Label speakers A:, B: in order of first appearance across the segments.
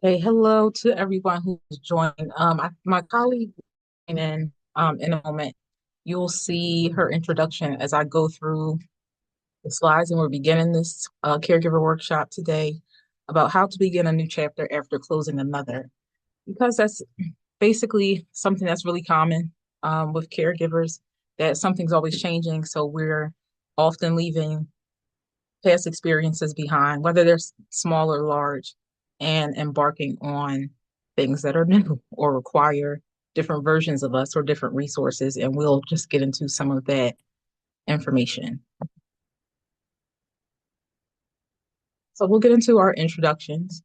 A: Hey, hello to everyone who's joined. My colleague in a moment. You'll see her introduction as I go through the slides, and we're beginning this caregiver workshop today about how to begin a new chapter after closing another, because that's basically something that's really common with caregivers, that something's always changing. So we're often leaving past experiences behind, whether they're small or large, and embarking on things that are new or require different versions of us or different resources. And we'll just get into some of that information. So we'll get into our introductions.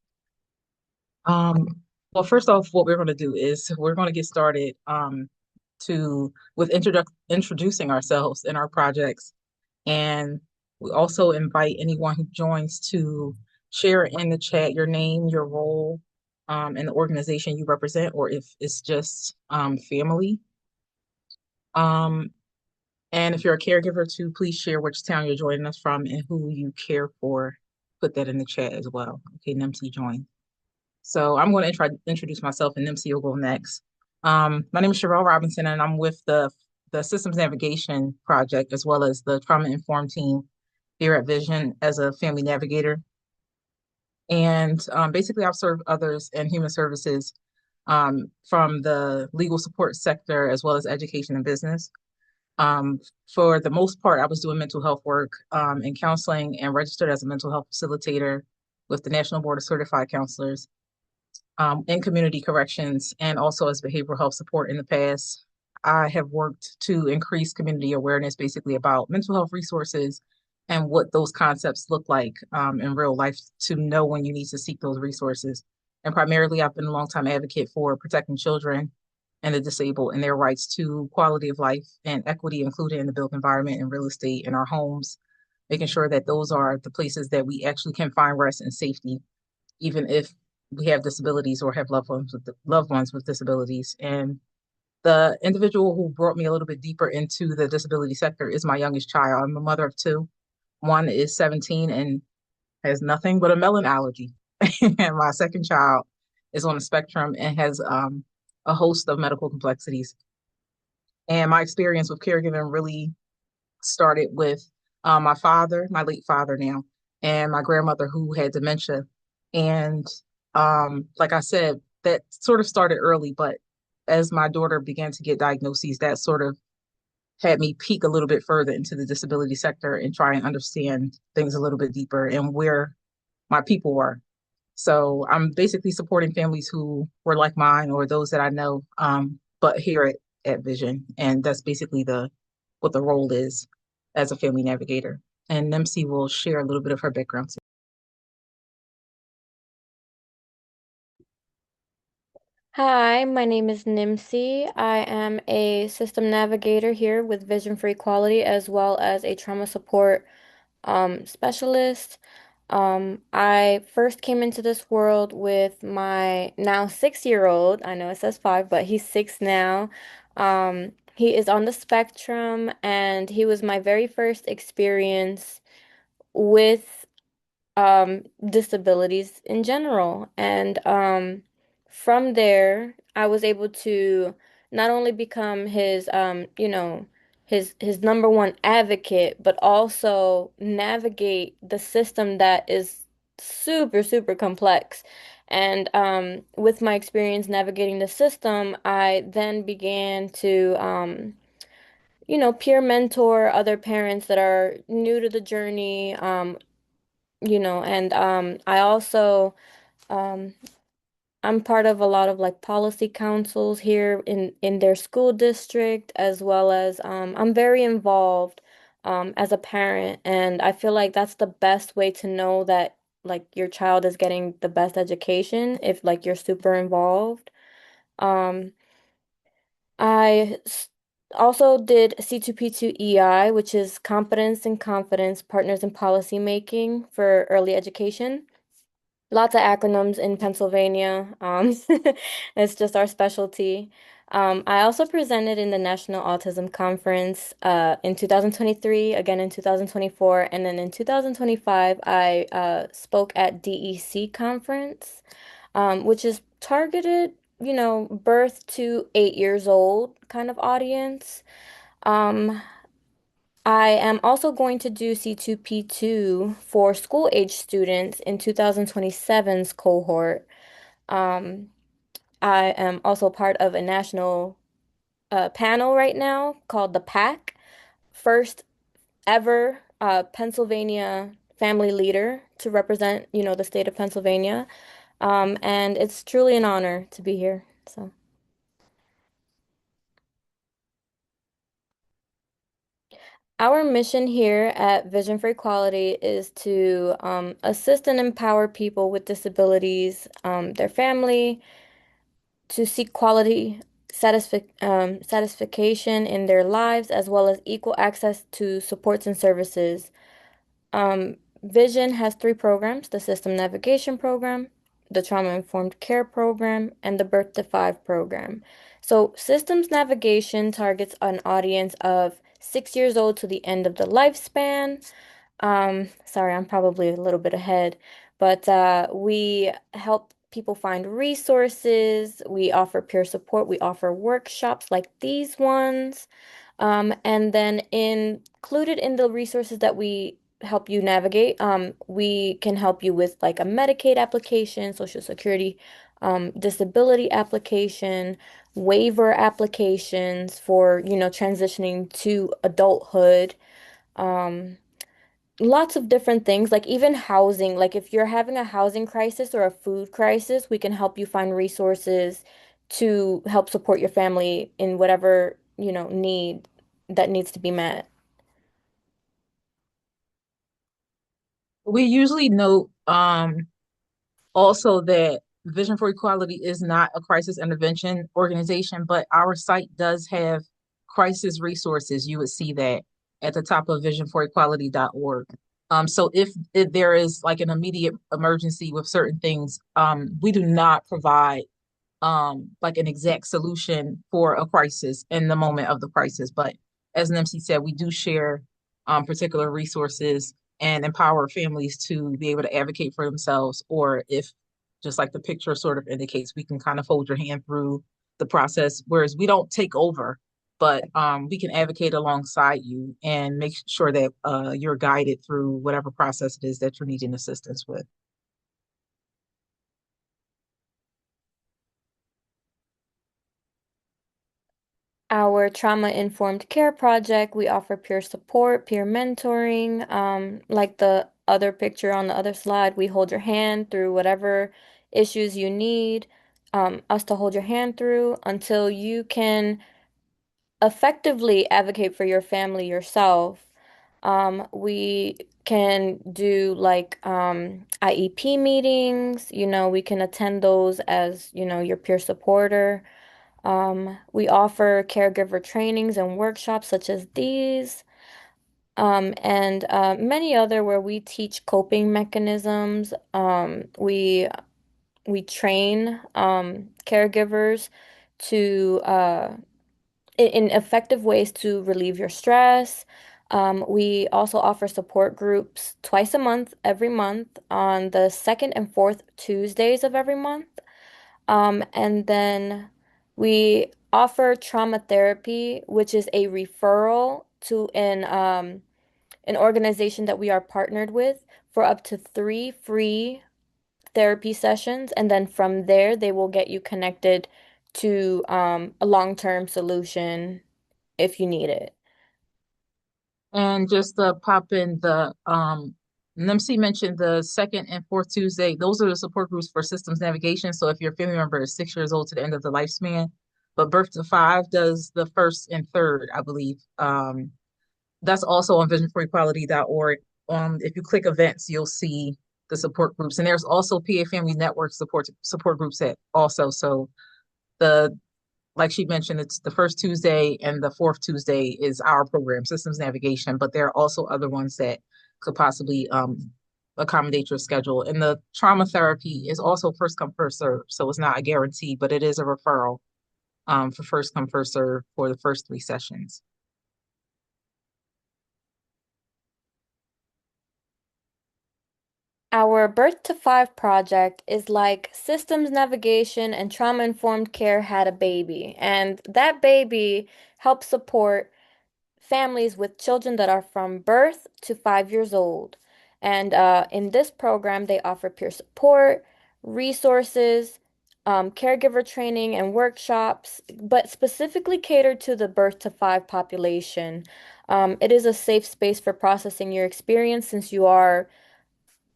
A: Um, well, first off, what we're going to do is we're going to get started to with introducing ourselves and our projects. And we also invite anyone who joins to share in the chat your name, your role, and the organization you represent, or if it's just family. Um, and if you're a caregiver too, please share which town you're joining us from and who you care for. Put that in the chat as well. Okay, Nimsy joined. So I'm going to introduce myself, and Nimsy will go next. My name is Sherelle Robinson, and I'm with the Systems Navigation Project as well as the Trauma Informed team here at Vision as a family navigator. And basically, I've served others in human services from the legal support sector as well as education and business. Um, for the most part, I was doing mental health work and counseling and registered as a mental health facilitator with the National Board of Certified Counselors in community corrections and also as behavioral health support in the past. I have worked to increase community awareness basically about mental health resources and what those concepts look like in real life to know when you need to seek those resources. And primarily, I've been a longtime advocate for protecting children and the disabled and their rights to quality of life and equity included in the built environment and real estate in our homes, making sure that those are the places that we actually can find rest and safety even if we have disabilities or have loved ones with disabilities. And the individual who brought me a little bit deeper into the disability sector is my youngest child. I'm a mother of two. One is 17 and has nothing but a melon allergy. And my second child is on the spectrum and has a host of medical complexities. And my experience with caregiving really started with my father, my late father now, and my grandmother who had dementia. And like I said, that sort of started early, but as my daughter began to get diagnoses, that sort of had me peek a little bit further into the disability sector and try and understand things a little bit deeper and where my people were. So I'm basically supporting families who were like mine or those that I know, but here at Vision. And that's basically the what the role is as a family navigator. And Nemsi will share a little bit of her background.
B: Hi, my name is Nimsi. I am a system navigator here with Vision for Equality as well as a trauma support specialist. I first came into this world with my now 6 year old. I know it says five, but he's six now. He is on the spectrum, and he was my very first experience with disabilities in general. And from there, I was able to not only become his his number one advocate, but also navigate the system that is super, super complex. And with my experience navigating the system, I then began to peer mentor other parents that are new to the journey, and I also um I'm part of a lot of like policy councils here in their school district, as well as I'm very involved as a parent, and I feel like that's the best way to know that like your child is getting the best education if like you're super involved. Um I s- Also did C2P2EI, which is Competence and Confidence Partners in Policy Making for Early Education. Lots of acronyms in Pennsylvania. It's just our specialty. I also presented in the National Autism Conference in 2023, again in 2024, and then in 2025, I spoke at DEC conference. which is targeted, birth to 8 years old kind of audience. Um, I am also going to do C2P2 for school age students in 2027's cohort. Um, I am also part of a national panel right now called the PAC, first ever Pennsylvania family leader to represent, the state of Pennsylvania. And it's truly an honor to be here. So. Our mission here at Vision for Equality is to assist and empower people with disabilities, their family, to seek quality satisfaction in their lives, as well as equal access to supports and services. Vision has three programs: the System Navigation Program, the Trauma Informed Care Program, and the Birth to Five program. So, Systems Navigation targets an audience of 6 years old to the end of the lifespan. Sorry, I'm probably a little bit ahead, but we help people find resources. We offer peer support. We offer workshops like these ones. And then included in the resources that we help you navigate, we can help you with like a Medicaid application, Social Security, disability application, waiver applications for, transitioning to adulthood. Um, Lots of different things, like even housing. Like if you're having a housing crisis or a food crisis, we can help you find resources to help support your family in whatever, need that needs to be met.
A: We usually note also that Vision for Equality is not a crisis intervention organization, but our site does have crisis resources. You would see that at the top of visionforequality.org. So if there is like an immediate emergency with certain things, we do not provide like an exact solution for a crisis in the moment of the crisis. But as Nimsi said, we do share particular resources and empower families to be able to advocate for themselves. Or if, just like the picture sort of indicates, we can kind of hold your hand through the process. Whereas we don't take over, but we can advocate alongside you and make sure that you're guided through whatever process it is that you're needing assistance with.
B: Our trauma-informed care project, we offer peer support, peer mentoring. Like the other picture on the other slide, we hold your hand through whatever issues you need us to hold your hand through until you can effectively advocate for your family yourself. We can do like IEP meetings, we can attend those as, your peer supporter. We offer caregiver trainings and workshops such as these, and many other where we teach coping mechanisms. We train caregivers to in effective ways to relieve your stress. We also offer support groups twice a month, every month, on the second and fourth Tuesdays of every month. And then we offer trauma therapy, which is a referral to an organization that we are partnered with for up to 3 free therapy sessions. And then from there, they will get you connected to a long-term solution if you need it.
A: And just to pop in the NMC mentioned the second and fourth Tuesday. Those are the support groups for systems navigation. So if your family member is 6 years old to the end of the lifespan, but birth to five does the first and third, I believe. That's also on visionforequality.org. If you click events, you'll see the support groups. And there's also PA Family Network support groups at also. So the like she mentioned, it's the first Tuesday and the fourth Tuesday is our program, Systems Navigation, but there are also other ones that could possibly accommodate your schedule. And the trauma therapy is also first come, first serve. So it's not a guarantee, but it is a referral for first come, first serve for the first 3 sessions.
B: Our Birth to Five project is like systems navigation and trauma-informed care had a baby, and that baby helps support families with children that are from birth to 5 years old. And in this program, they offer peer support, resources, caregiver training, and workshops, but specifically catered to the birth to five population. It is a safe space for processing your experience since you are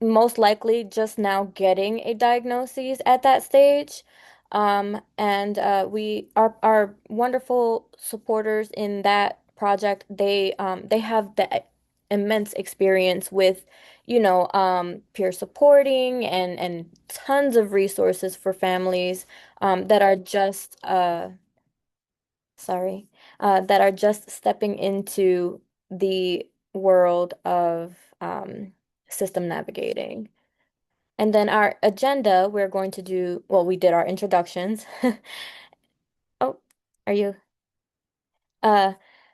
B: most likely just now getting a diagnosis at that stage. And we our wonderful supporters in that project, they have the immense experience with, peer supporting and tons of resources for families that are just sorry, that are just stepping into the world of system navigating. And then our agenda, we're going to do, well, we did our introductions. Oh, are you? Uh,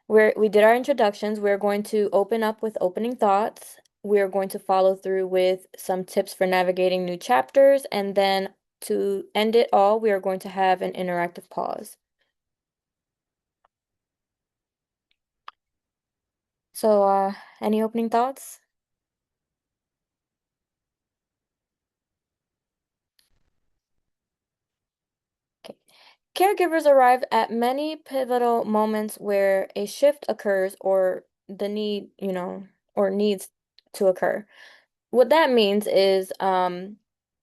B: we did our introductions. We're going to open up with opening thoughts. We're going to follow through with some tips for navigating new chapters, and then to end it all, we are going to have an interactive pause. So, any opening thoughts? Okay. Caregivers arrive at many pivotal moments where a shift occurs or the need, or needs to occur. What that means is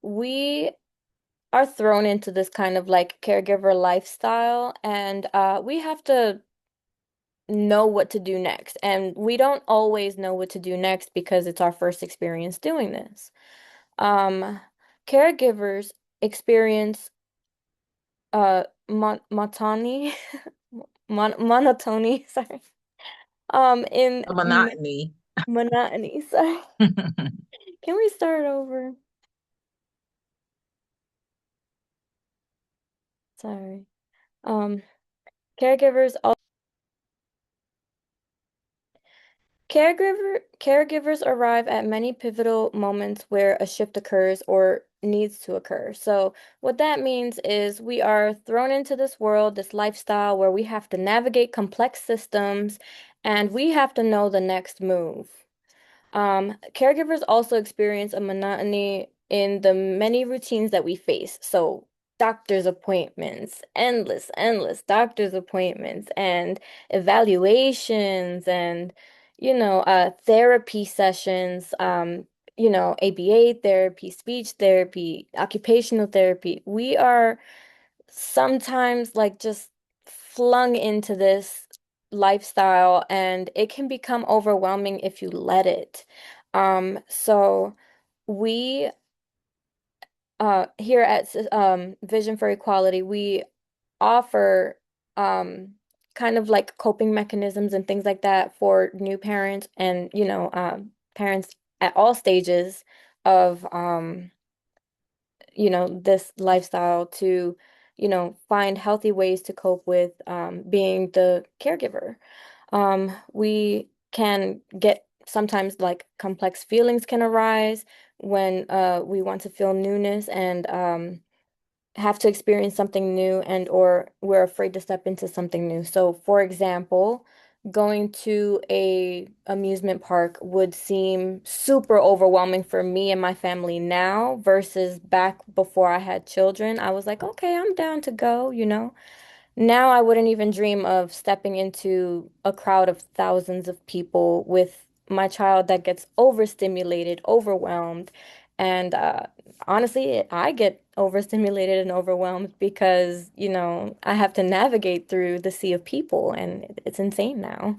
B: we are thrown into this kind of like caregiver lifestyle, and we have to know what to do next. And we don't always know what to do next because it's our first experience doing this. Um, Caregivers experience monotony, monotony, sorry. In
A: The monotony.
B: monotony, sorry. Can we start over? Sorry. Um, caregivers caregivers arrive at many pivotal moments where a shift occurs or needs to occur. So what that means is we are thrown into this world, this lifestyle where we have to navigate complex systems and we have to know the next move. Caregivers also experience a monotony in the many routines that we face. So, doctor's appointments, endless doctor's appointments, and evaluations, and therapy sessions. ABA therapy, speech therapy, occupational therapy. We are sometimes like just flung into this lifestyle and it can become overwhelming if you let it. So we here at Vision for Equality, we offer kind of like coping mechanisms and things like that for new parents and parents at all stages of this lifestyle to, find healthy ways to cope with being the caregiver. We can get sometimes like complex feelings can arise when we want to feel newness and have to experience something new and or we're afraid to step into something new. So, for example, going to a amusement park would seem super overwhelming for me and my family now versus back before I had children. I was like, okay, I'm down to go. Now I wouldn't even dream of stepping into a crowd of thousands of people with my child that gets overstimulated, overwhelmed. And honestly, I get overstimulated and overwhelmed because, I have to navigate through the sea of people and it's insane now.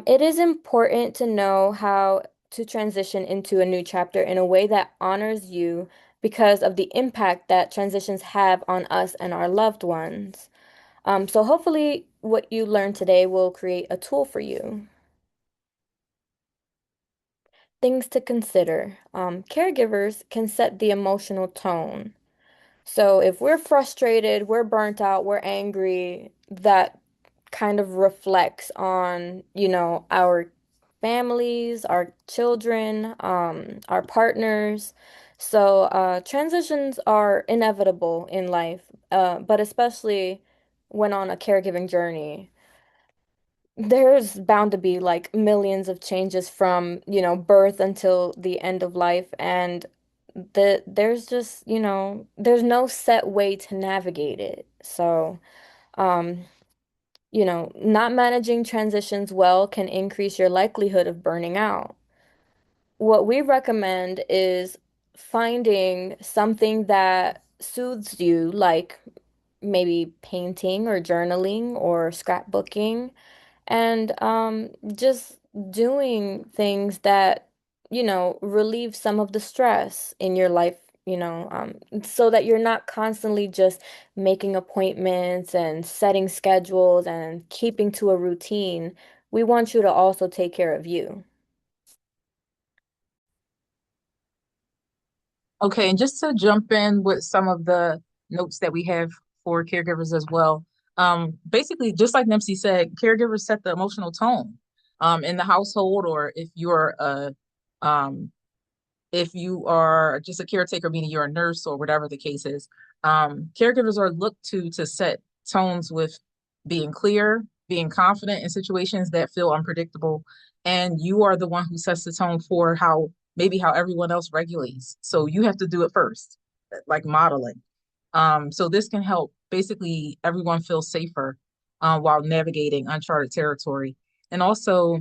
B: It is important to know how to transition into a new chapter in a way that honors you because of the impact that transitions have on us and our loved ones. So hopefully what you learned today will create a tool for you. Things to consider. Caregivers can set the emotional tone. So if we're frustrated, we're burnt out, we're angry, that kind of reflects on, our families, our children, our partners. So transitions are inevitable in life, but especially when on a caregiving journey. There's bound to be like millions of changes from, birth until the end of life, and there's just, there's no set way to navigate it. So, um, not managing transitions well can increase your likelihood of burning out. What we recommend is finding something that soothes you, like maybe painting or journaling or scrapbooking, and just doing things that, relieve some of the stress in your life, so that you're not constantly just making appointments and setting schedules and keeping to a routine. We want you to also take care of you.
A: Okay, and just to jump in with some of the notes that we have for caregivers as well. Basically, just like Nimsy said, caregivers set the emotional tone in the household, or um, if you are just a caretaker, meaning you're a nurse or whatever the case is, caregivers are looked to set tones with being clear, being confident in situations that feel unpredictable, and you are the one who sets the tone for how maybe how everyone else regulates. So you have to do it first, like modeling. So this can help basically everyone feel safer while navigating uncharted territory, and also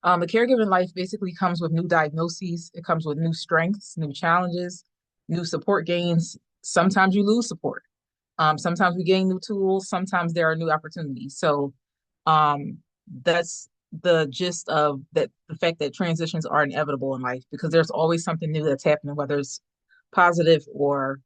A: a caregiving life basically comes with new diagnoses. It comes with new strengths, new challenges, new support gains. Sometimes you lose support. Sometimes we gain new tools. Sometimes there are new opportunities. So um, that's the gist of that. The fact that transitions are inevitable in life because there's always something new that's happening, whether it's positive or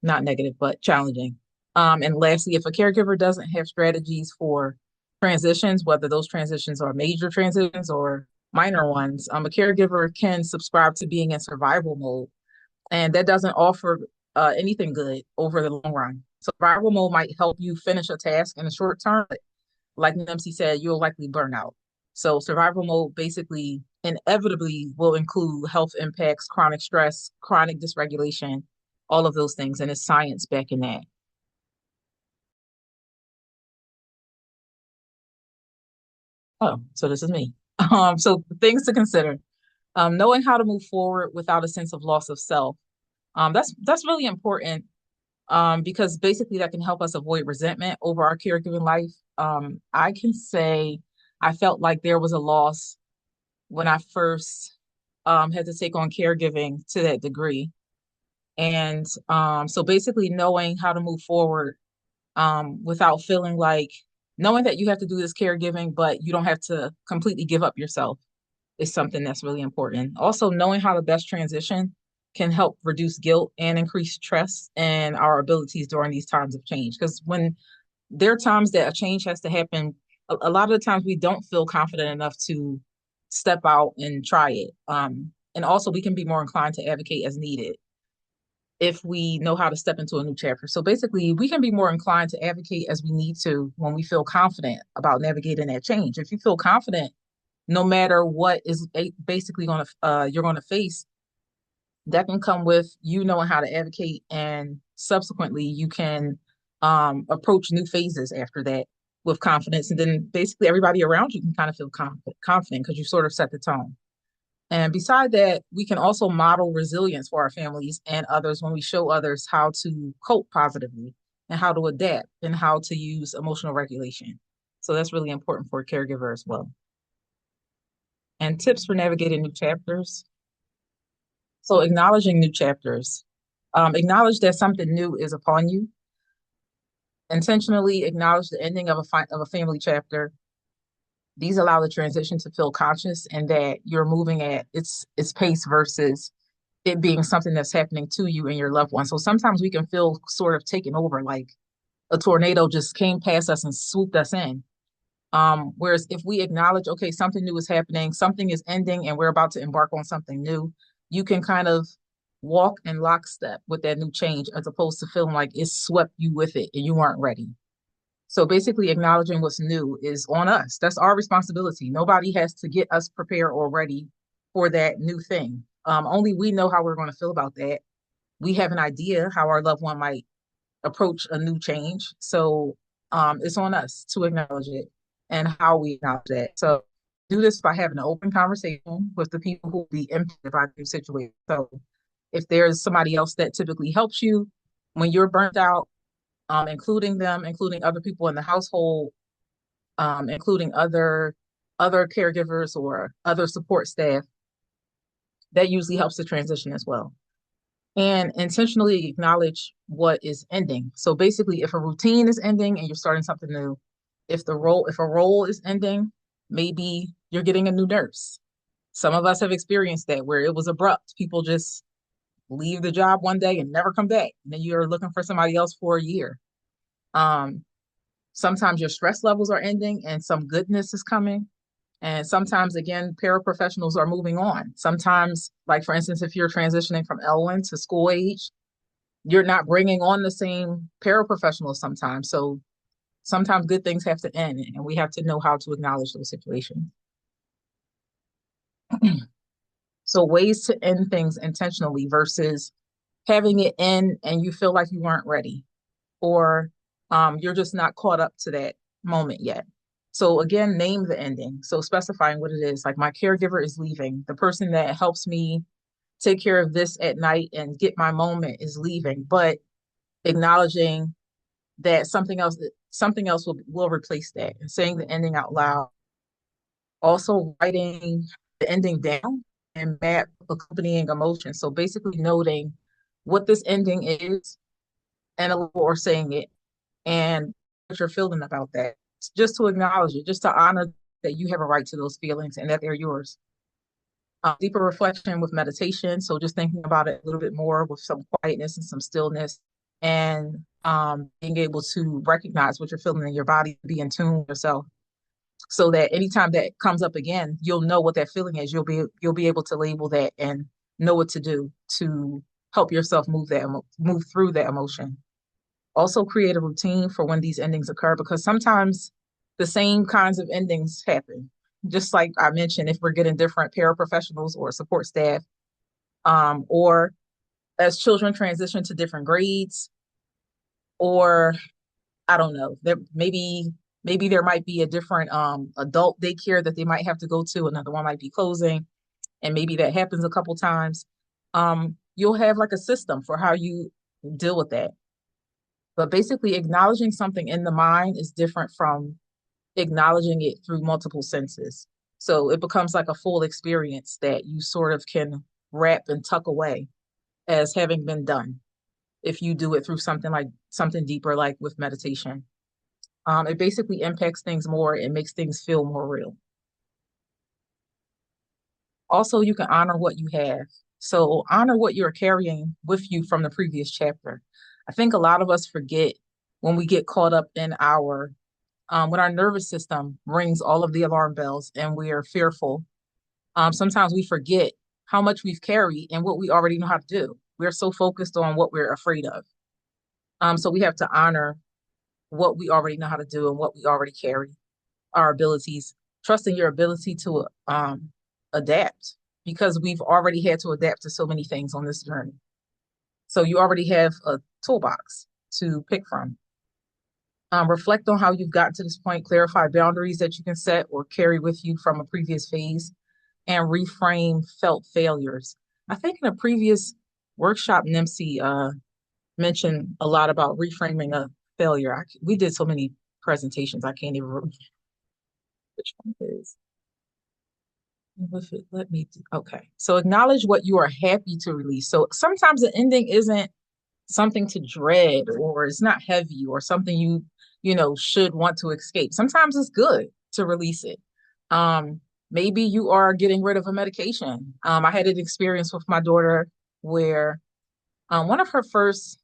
A: not negative, but challenging. And lastly, if a caregiver doesn't have strategies for transitions, whether those transitions are major transitions or minor ones, a caregiver can subscribe to being in survival mode, and that doesn't offer anything good over the long run. Survival mode might help you finish a task in the short term, but like Nimsy said, you'll likely burn out. So survival mode basically inevitably will include health impacts, chronic stress, chronic dysregulation, all of those things, and it's science backing that. Oh, so this is me. So things to consider. Knowing how to move forward without a sense of loss of self. That's really important because basically that can help us avoid resentment over our caregiving life. I can say I felt like there was a loss when I first had to take on caregiving to that degree. And so basically knowing how to move forward without feeling like knowing that you have to do this caregiving, but you don't have to completely give up yourself is something that's really important. Also, knowing how to best transition can help reduce guilt and increase trust in our abilities during these times of change. Because when there are times that a change has to happen, a lot of the times we don't feel confident enough to step out and try it. And also, we can be more inclined to advocate as needed if we know how to step into a new chapter. So basically, we can be more inclined to advocate as we need to when we feel confident about navigating that change. If you feel confident, no matter what is basically going to you're going to face, that can come with you knowing how to advocate, and subsequently you can approach new phases after that with confidence, and then basically everybody around you can kind of feel confident because you sort of set the tone. And beside that, we can also model resilience for our families and others when we show others how to cope positively and how to adapt and how to use emotional regulation. So that's really important for a caregiver as well. And tips for navigating new chapters. So acknowledging new chapters. Acknowledge that something new is upon you. Intentionally acknowledge the ending of a family chapter. These allow the transition to feel conscious and that you're moving at its pace versus it being something that's happening to you and your loved one. So sometimes we can feel sort of taken over, like a tornado just came past us and swooped us in. Whereas if we acknowledge, okay, something new is happening, something is ending, and we're about to embark on something new, you can kind of walk in lockstep with that new change as opposed to feeling like it swept you with it and you weren't ready. So basically, acknowledging what's new is on us. That's our responsibility. Nobody has to get us prepared or ready for that new thing. Only we know how we're going to feel about that. We have an idea how our loved one might approach a new change. So it's on us to acknowledge it and how we acknowledge that. So do this by having an open conversation with the people who will be impacted by the situation. So if there's somebody else that typically helps you when you're burnt out, including them, including other people in the household, including other caregivers or other support staff, that usually helps the transition as well. And intentionally acknowledge what is ending. So basically, if a routine is ending and you're starting something new, if a role is ending, maybe you're getting a new nurse. Some of us have experienced that where it was abrupt. People just leave the job one day and never come back. And then you're looking for somebody else for a year. Um, Sometimes your stress levels are ending and some goodness is coming. And sometimes, again, paraprofessionals are moving on. Sometimes, like for instance, if you're transitioning from L1 to school age, you're not bringing on the same paraprofessionals sometimes. So sometimes good things have to end, and we have to know how to acknowledge those situations. So ways to end things intentionally versus having it end and you feel like you weren't ready, or you're just not caught up to that moment yet. So again, name the ending. So specifying what it is. Like my caregiver is leaving. The person that helps me take care of this at night and get my moment is leaving, but acknowledging that something else will replace that and saying the ending out loud. Also writing the ending down and map accompanying emotion. So basically noting what this ending is and or saying it and what you're feeling about that. Just to acknowledge it, just to honor that you have a right to those feelings and that they're yours. Deeper reflection with meditation. So just thinking about it a little bit more with some quietness and some stillness and being able to recognize what you're feeling in your body, be in tune with yourself so that anytime that comes up again, you'll know what that feeling is. You'll be able to label that and know what to do to help yourself move through that emotion. Also create a routine for when these endings occur because sometimes the same kinds of endings happen. Just like I mentioned, if we're getting different paraprofessionals or support staff, or as children transition to different grades, or I don't know, maybe there might be a different adult daycare that they might have to go to, another one might be closing, and maybe that happens a couple times. You'll have like a system for how you deal with that. But basically, acknowledging something in the mind is different from acknowledging it through multiple senses. So it becomes like a full experience that you sort of can wrap and tuck away as having been done if you do it through something deeper, like with meditation. It basically impacts things more. It makes things feel more real. Also, you can honor what you have. So honor what you're carrying with you from the previous chapter. I think a lot of us forget when we get caught up in when our nervous system rings all of the alarm bells and we are fearful. Sometimes we forget how much we've carried and what we already know how to do. We're so focused on what we're afraid of. So we have to honor what we already know how to do and what we already carry, our abilities, trusting your ability to adapt because we've already had to adapt to so many things on this journey. So you already have a toolbox to pick from. Reflect on how you've gotten to this point, clarify boundaries that you can set or carry with you from a previous phase, and reframe felt failures. I think in a previous workshop, Nimsy mentioned a lot about reframing a failure. We did so many presentations, I can't even remember which one it is. If it let me do, okay. So acknowledge what you are happy to release. So sometimes the ending isn't something to dread or it's not heavy or something you should want to escape. Sometimes it's good to release it. Maybe you are getting rid of a medication. I had an experience with my daughter where one of her first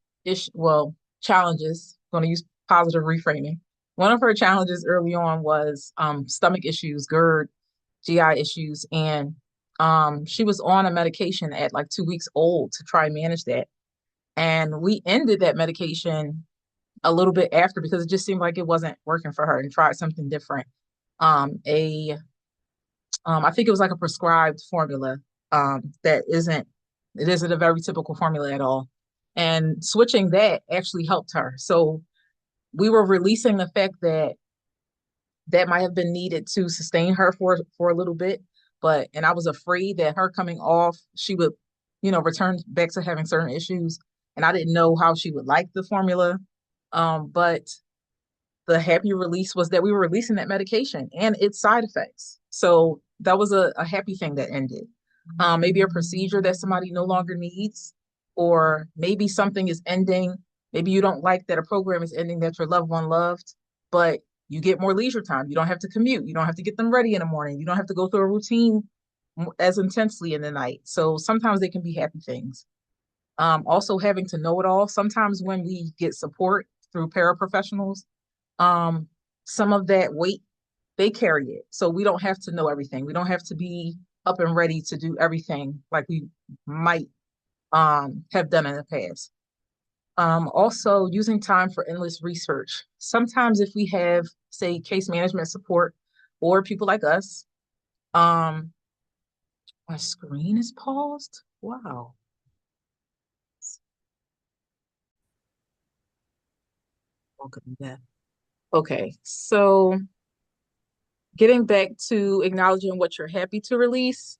A: challenges, going to use positive reframing. One of her challenges early on was stomach issues, GERD, GI issues, and she was on a medication at like 2 weeks old to try and manage that. And we ended that medication a little bit after because it just seemed like it wasn't working for her and tried something different. A I think it was like a prescribed formula that isn't it isn't a very typical formula at all. And switching that actually helped her. So we were releasing the fact that that might have been needed to sustain her for a little bit, but and I was afraid that her coming off, she would, return back to having certain issues, and I didn't know how she would like the formula. But the happy release was that we were releasing that medication and its side effects. So that was a happy thing that ended. Maybe a procedure that somebody no longer needs, or maybe something is ending. Maybe you don't like that a program is ending that your loved one loved, but you get more leisure time. You don't have to commute. You don't have to get them ready in the morning. You don't have to go through a routine as intensely in the night. So sometimes they can be happy things. Also, having to know it all. Sometimes when we get support through paraprofessionals, um, some of that weight, they carry it. So we don't have to know everything. We don't have to be up and ready to do everything like we might have done in the past. Also, using time for endless research. Sometimes, if we have, say, case management support or people like us, um, my screen is paused. Wow. Welcome to that. Okay, so getting back to acknowledging what you're happy to release.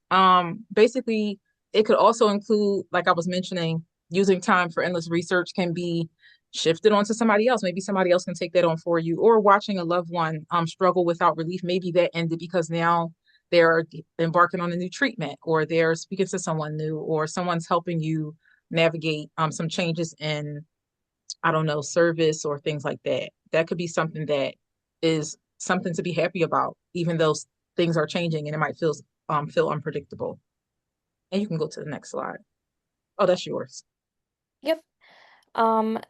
A: Basically, it could also include, like I was mentioning, using time for endless research can be shifted onto somebody else. Maybe somebody else can take that on for you, or watching a loved one struggle without relief. Maybe that ended because now they're embarking on a new treatment, or they're speaking to someone new, or someone's helping you navigate some changes in, I don't know, service or things like that. That could be something that is something to be happy about, even though things are changing and it might feel unpredictable. And you can go to the next slide. Oh, that's yours.
B: Yep.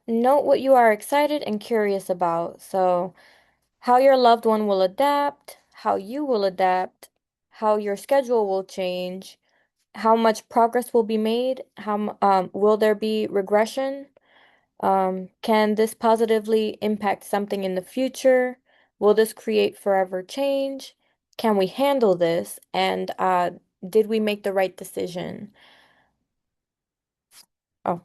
B: Note what you are excited and curious about. So, how your loved one will adapt, how you will adapt, how your schedule will change, how much progress will be made, will there be regression? Can this positively impact something in the future? Will this create forever change? Can we handle this? And did we make the right decision? Oh.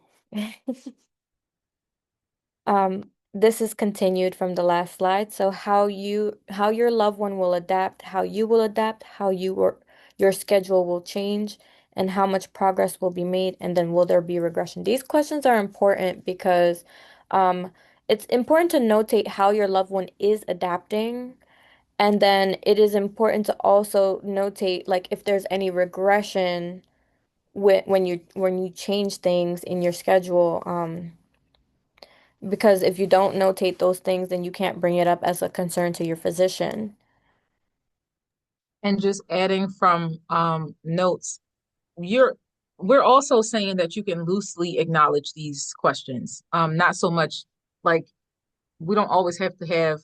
B: This is continued from the last slide. So how your loved one will adapt, how you will adapt, your schedule will change, and how much progress will be made, and then will there be regression? These questions are important because um, it's important to notate how your loved one is adapting, and then it is important to also notate like if there's any regression when you change things in your schedule. Because if you don't notate those things, then you can't bring it up as a concern to your physician.
A: And just adding from notes, you're we're also saying that you can loosely acknowledge these questions. Not so much like we don't always have to have,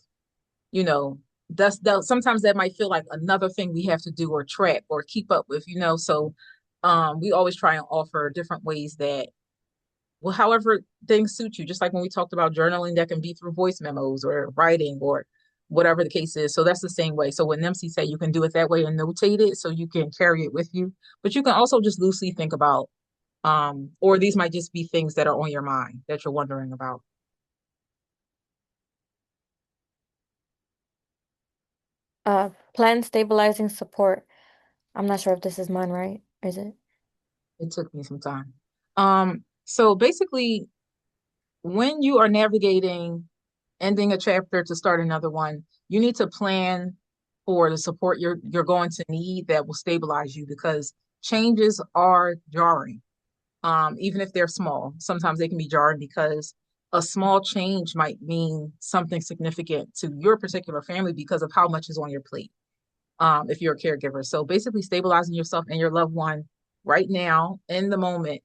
A: you know, that sometimes that might feel like another thing we have to do or track or keep up with. So we always try and offer different ways that, well, however things suit you, just like when we talked about journaling, that can be through voice memos or writing or whatever the case is. So that's the same way. So when Nimsy say you can do it that way and notate it so you can carry it with you, but you can also just loosely think about, or these might just be things that are on your mind that you're wondering about.
B: Plan stabilizing support. I'm not sure if this is mine, right? Is it?
A: It took me some time. So basically, when you are navigating ending a chapter to start another one, you need to plan for the support you're going to need that will stabilize you because changes are jarring. Even if they're small, sometimes they can be jarring because a small change might mean something significant to your particular family because of how much is on your plate, if you're a caregiver. So basically stabilizing yourself and your loved one right now in the moment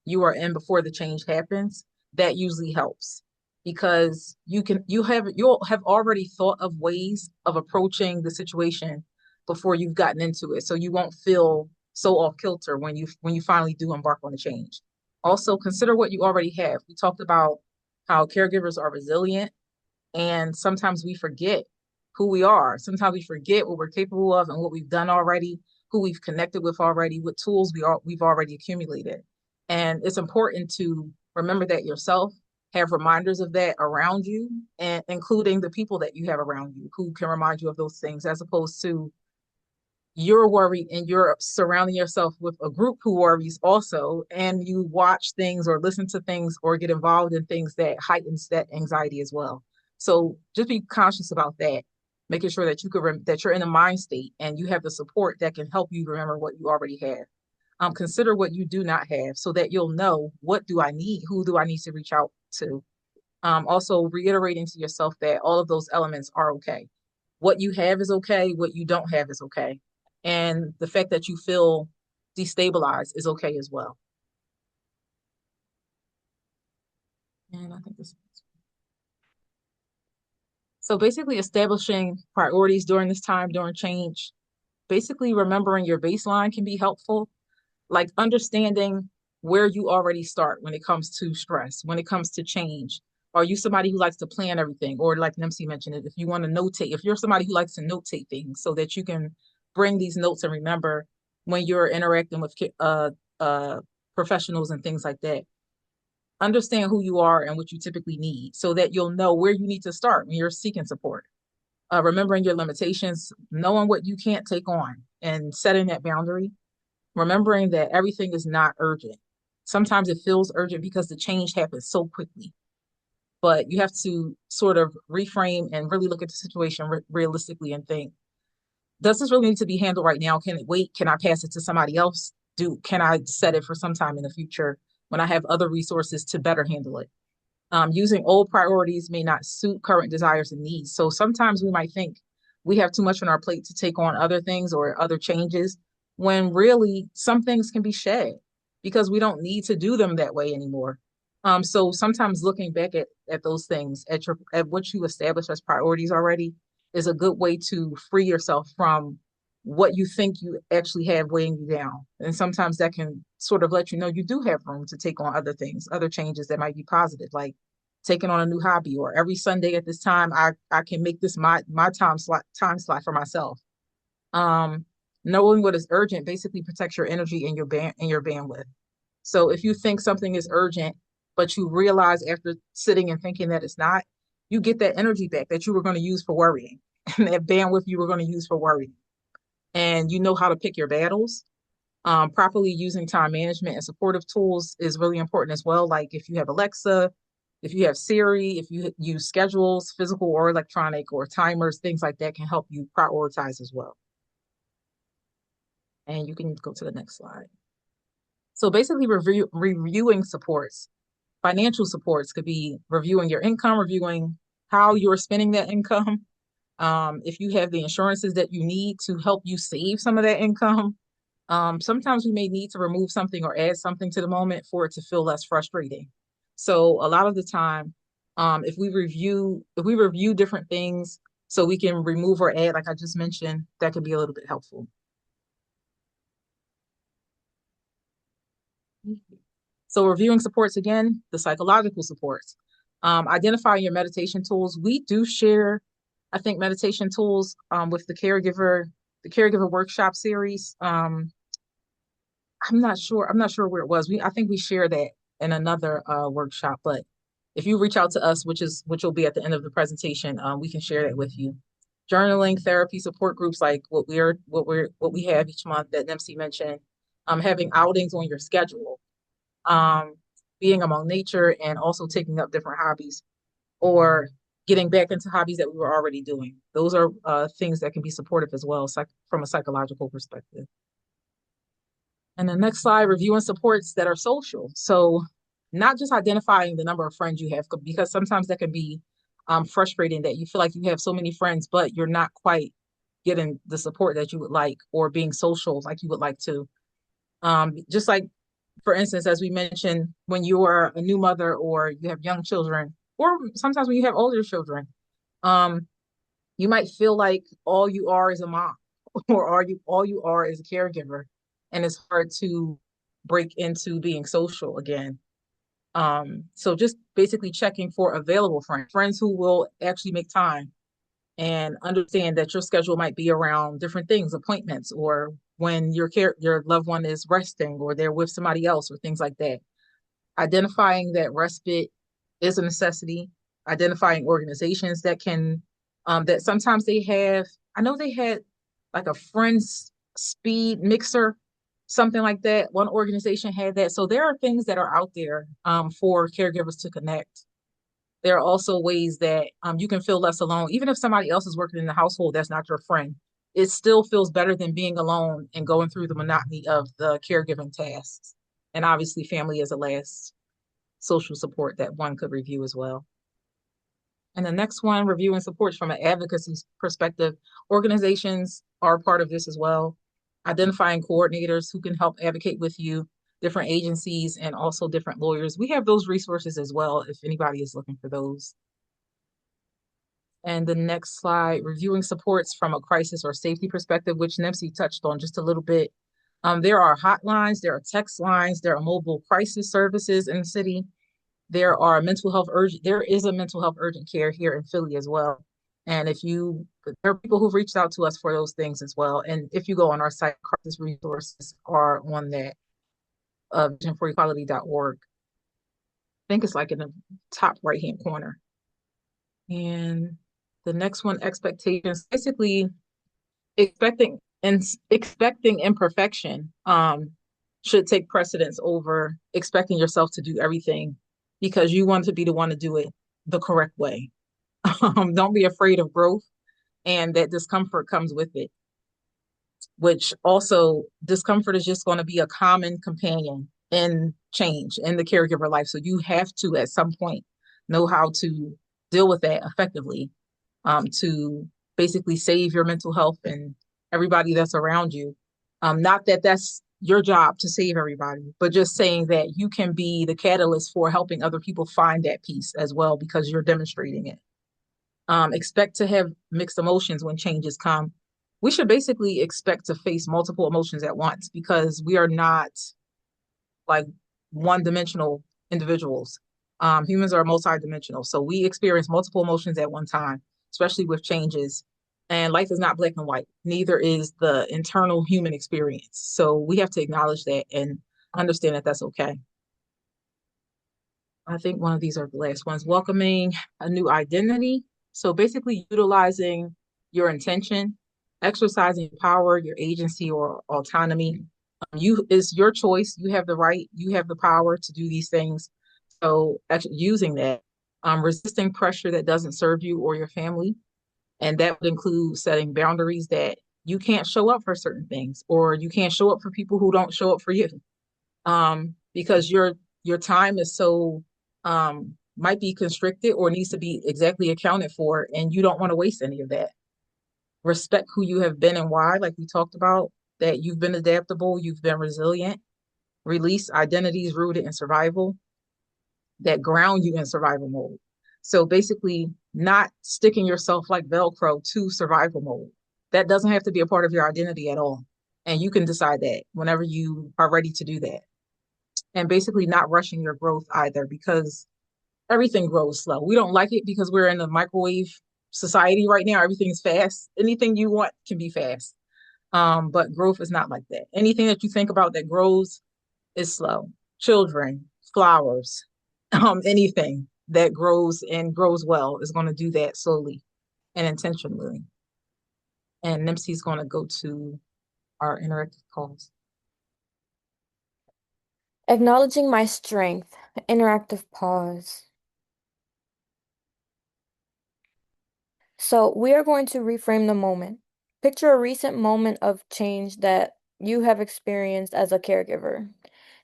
A: you are in before the change happens, that usually helps because you'll have already thought of ways of approaching the situation before you've gotten into it. So you won't feel so off kilter when you finally do embark on the change. Also consider what you already have. We talked about how caregivers are resilient, and sometimes we forget who we are. Sometimes we forget what we're capable of and what we've done already, who we've connected with already, what tools we've already accumulated. And it's important to remember that yourself, have reminders of that around you, and including the people that you have around you who can remind you of those things, as opposed to you're worried and you're surrounding yourself with a group who worries also, and you watch things or listen to things or get involved in things that heightens that anxiety as well. So just be conscious about that, making sure that that you're in a mind state and you have the support that can help you remember what you already have. Consider what you do not have so that you'll know, what do I need, who do I need to reach out to. Also reiterating to yourself that all of those elements are okay. What you have is okay, what you don't have is okay. And the fact that you feel destabilized is okay as well. And I think this, so basically establishing priorities during this time, during change, basically remembering your baseline can be helpful, like understanding where you already start when it comes to stress, when it comes to change. Are you somebody who likes to plan everything? Or like Nimsy mentioned it, if you want to notate, if you're somebody who likes to notate things so that you can bring these notes and remember when you're interacting with uh, professionals and things like that, understand who you are and what you typically need so that you'll know where you need to start when you're seeking support. Remembering your limitations, knowing what you can't take on, and setting that boundary, remembering that everything is not urgent. Sometimes it feels urgent because the change happens so quickly, but you have to sort of reframe and really look at the situation realistically and think, does this really need to be handled right now? Can it wait? Can I pass it to somebody else? Can I set it for some time in the future when I have other resources to better handle it? Using old priorities may not suit current desires and needs. So sometimes we might think we have too much on our plate to take on other things or other changes, when really some things can be shed because we don't need to do them that way anymore. So sometimes looking back at those things, at what you established as priorities already, is a good way to free yourself from what you think you actually have weighing you down. And sometimes that can sort of let you know you do have room to take on other things, other changes that might be positive, like taking on a new hobby, or every Sunday at this time I can make this my time slot for myself. Um, Knowing what is urgent basically protects your energy and your bandwidth. So if you think something is urgent, but you realize after sitting and thinking that it's not, you get that energy back that you were going to use for worrying, and that bandwidth you were going to use for worrying, and you know how to pick your battles. Properly using time management and supportive tools is really important as well. Like if you have Alexa, if you have Siri, if you use schedules, physical or electronic, or timers, things like that can help you prioritize as well. And you can go to the next slide. So basically, reviewing supports, financial supports could be reviewing your income, reviewing how you're spending that income. If you have the insurances that you need to help you save some of that income. Sometimes we may need to remove something or add something to the moment for it to feel less frustrating. So a lot of the time, if we review different things so we can remove or add, like I just mentioned, that could be a little bit helpful. So reviewing supports again, the psychological supports. Identifying your meditation tools. We do share, I think, meditation tools with the caregiver workshop series. I'm not sure where it was. I think we share that in another workshop, but if you reach out to us, which will be at the end of the presentation, we can share that with you. Journaling, therapy, support groups like what we have each month that Nimsy mentioned. Having outings on your schedule, um, being among nature, and also taking up different hobbies, or getting back into hobbies that we were already doing. Those are things that can be supportive as well, from a psychological perspective. And the next slide, reviewing supports that are social. So not just identifying the number of friends you have, because sometimes that can be frustrating that you feel like you have so many friends, but you're not quite getting the support that you would like, or being social like you would like to. Just like, for instance, as we mentioned, when you are a new mother or you have young children, or sometimes when you have older children, um, you might feel like all you are is a mom, or all you are is a caregiver, and it's hard to break into being social again. So just basically checking for available friends, friends who will actually make time and understand that your schedule might be around different things, appointments, or when your loved one is resting or they're with somebody else or things like that. Identifying that respite is a necessity, identifying organizations that can that sometimes they have. I know they had like a friends speed mixer, something like that. One organization had that. So there are things that are out there for caregivers to connect. There are also ways that you can feel less alone. Even if somebody else is working in the household that's not your friend, it still feels better than being alone and going through the monotony of the caregiving tasks. And obviously, family is a last social support that one could review as well. And the next one, reviewing supports from an advocacy perspective. Organizations are part of this as well. Identifying coordinators who can help advocate with you, different agencies, and also different lawyers. We have those resources as well if anybody is looking for those. And the next slide, reviewing supports from a crisis or safety perspective, which Nimsy touched on just a little bit. There are hotlines, there are text lines, there are mobile crisis services in the city. There is a mental health urgent care here in Philly as well. And there are people who've reached out to us for those things as well. And if you go on our site, crisis resources are on that, visionforequality.org. I think it's like in the top right-hand corner. And the next one, expectations, basically expecting imperfection should take precedence over expecting yourself to do everything because you want to be the one to do it the correct way. Don't be afraid of growth, and that discomfort comes with it, which also discomfort is just going to be a common companion in change in the caregiver life. So you have to, at some point, know how to deal with that effectively, to basically save your mental health and everybody that's around you. Not that that's your job to save everybody, but just saying that you can be the catalyst for helping other people find that peace as well because you're demonstrating it. Expect to have mixed emotions when changes come. We should basically expect to face multiple emotions at once because we are not like one dimensional individuals. Humans are multidimensional. So we experience multiple emotions at one time, especially with changes. And life is not black and white, neither is the internal human experience. So we have to acknowledge that and understand that that's okay. I think one of these are the last ones, welcoming a new identity. So basically utilizing your intention, exercising power, your agency or autonomy. You is your choice. You have the right, you have the power to do these things. So actually using that, resisting pressure that doesn't serve you or your family. And that would include setting boundaries that you can't show up for certain things or you can't show up for people who don't show up for you, because your time is so might be constricted or needs to be exactly accounted for, and you don't want to waste any of that. Respect who you have been and why, like we talked about, that you've been adaptable, you've been resilient. Release identities rooted in survival that ground you in survival mode. So basically, not sticking yourself like Velcro to survival mode. That doesn't have to be a part of your identity at all. And you can decide that whenever you are ready to do that. And basically, not rushing your growth either because everything grows slow. We don't like it because we're in a microwave society right now. Everything's fast. Anything you want can be fast. But growth is not like that. Anything that you think about that grows is slow. Children, flowers, anything that grows and grows well is going to do that slowly and intentionally. And Nimsy's going to go to our interactive calls.
B: Acknowledging my strength. Interactive pause. So we are going to reframe the moment. Picture a recent moment of change that you have experienced as a caregiver.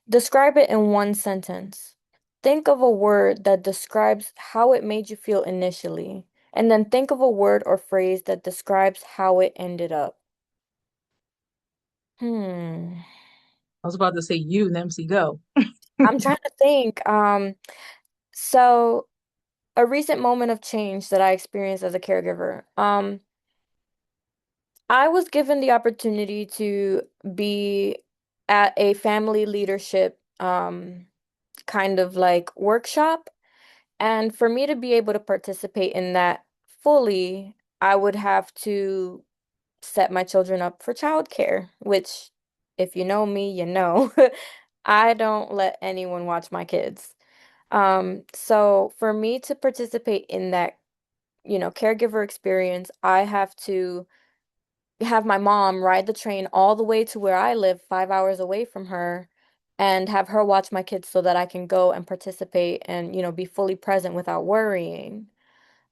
B: Describe it in one sentence. Think of a word that describes how it made you feel initially, and then think of a word or phrase that describes how it ended up. Hmm.
A: I was about to say you, Nimsy, go.
B: I'm trying to think. So a recent moment of change that I experienced as a caregiver. I was given the opportunity to be at a family leadership kind of like workshop. And for me to be able to participate in that fully, I would have to set my children up for childcare, which, if you know me, you know, I don't let anyone watch my kids. So for me to participate in that, caregiver experience, I have to have my mom ride the train all the way to where I live, 5 hours away from her, and have her watch my kids so that I can go and participate and, be fully present without worrying.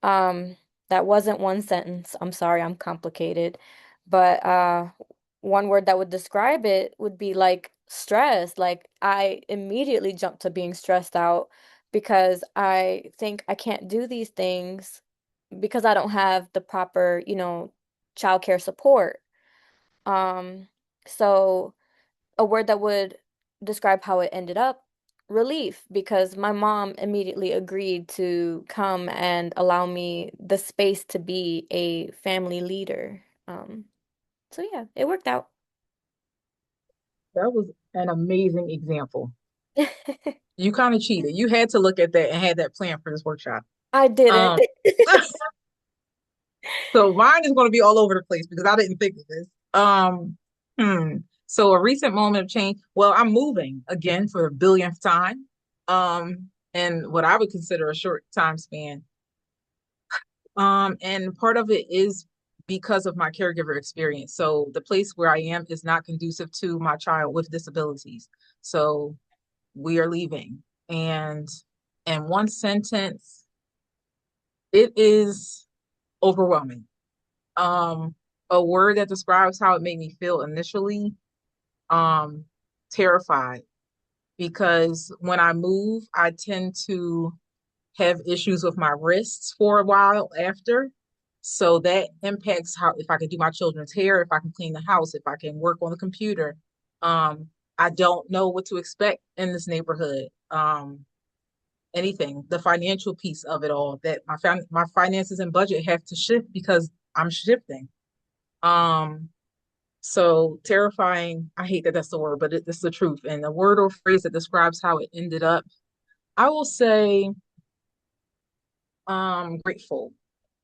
B: Um, that wasn't one sentence. I'm sorry, I'm complicated. But one word that would describe it would be like stress. Like I immediately jump to being stressed out because I think I can't do these things because I don't have the proper, childcare support. Um, so a word that would describe how it ended up, relief, because my mom immediately agreed to come and allow me the space to be a family leader. So yeah, it worked out.
A: That was an amazing example. You kind of cheated. You had to look at that and had that plan for this workshop.
B: I didn't.
A: Um, so mine is going to be all over the place because I didn't think of this. Hmm. So a recent moment of change. Well, I'm moving again for the billionth time. And what I would consider a short time span. And part of it is because of my caregiver experience. So the place where I am is not conducive to my child with disabilities. So we are leaving. And in one sentence, it is overwhelming. Um, a word that describes how it made me feel initially, um, terrified. Because when I move, I tend to have issues with my wrists for a while after. So that impacts how if I can do my children's hair, if I can clean the house, if I can work on the computer. Um, I don't know what to expect in this neighborhood. Anything, the financial piece of it all, that my finances and budget have to shift because I'm shifting. Um, so terrifying. I hate that that's the word, but it's the truth. And the word or phrase that describes how it ended up, I will say, grateful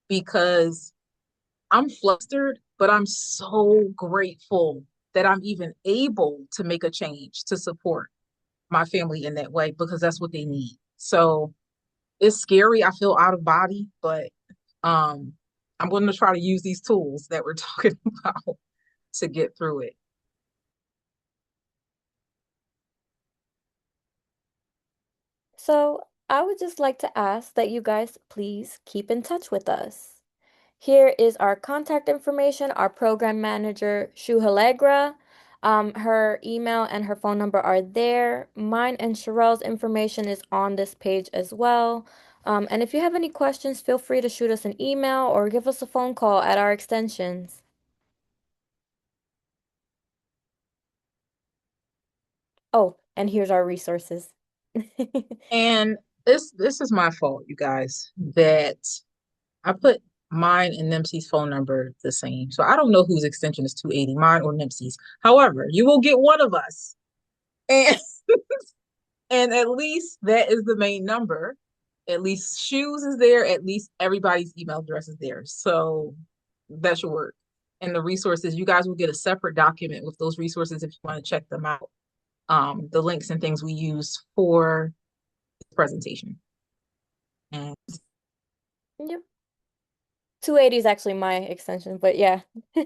A: because I'm flustered, but I'm so grateful that I'm even able to make a change to support my family in that way because that's what they need. So it's scary. I feel out of body, but um, I'm going to try to use these tools that we're talking about to get through it.
B: So I would just like to ask that you guys please keep in touch with us. Here is our contact information, our program manager, Shuhalegra. Her email and her phone number are there. Mine and Sherelle's information is on this page as well. And if you have any questions, feel free to shoot us an email or give us a phone call at our extensions. Oh, and here's our resources.
A: And this is my fault, you guys, that I put mine and Nimsy's phone number the same. So I don't know whose extension is 280, mine or Nimsy's. However, you will get one of us. And and at least that is the main number. At least shoes is there. At least everybody's email address is there. So that should work. And the resources, you guys will get a separate document with those resources if you want to check them out. The links and things we use for this presentation. And
B: Yep. 280 is actually my extension, but yeah.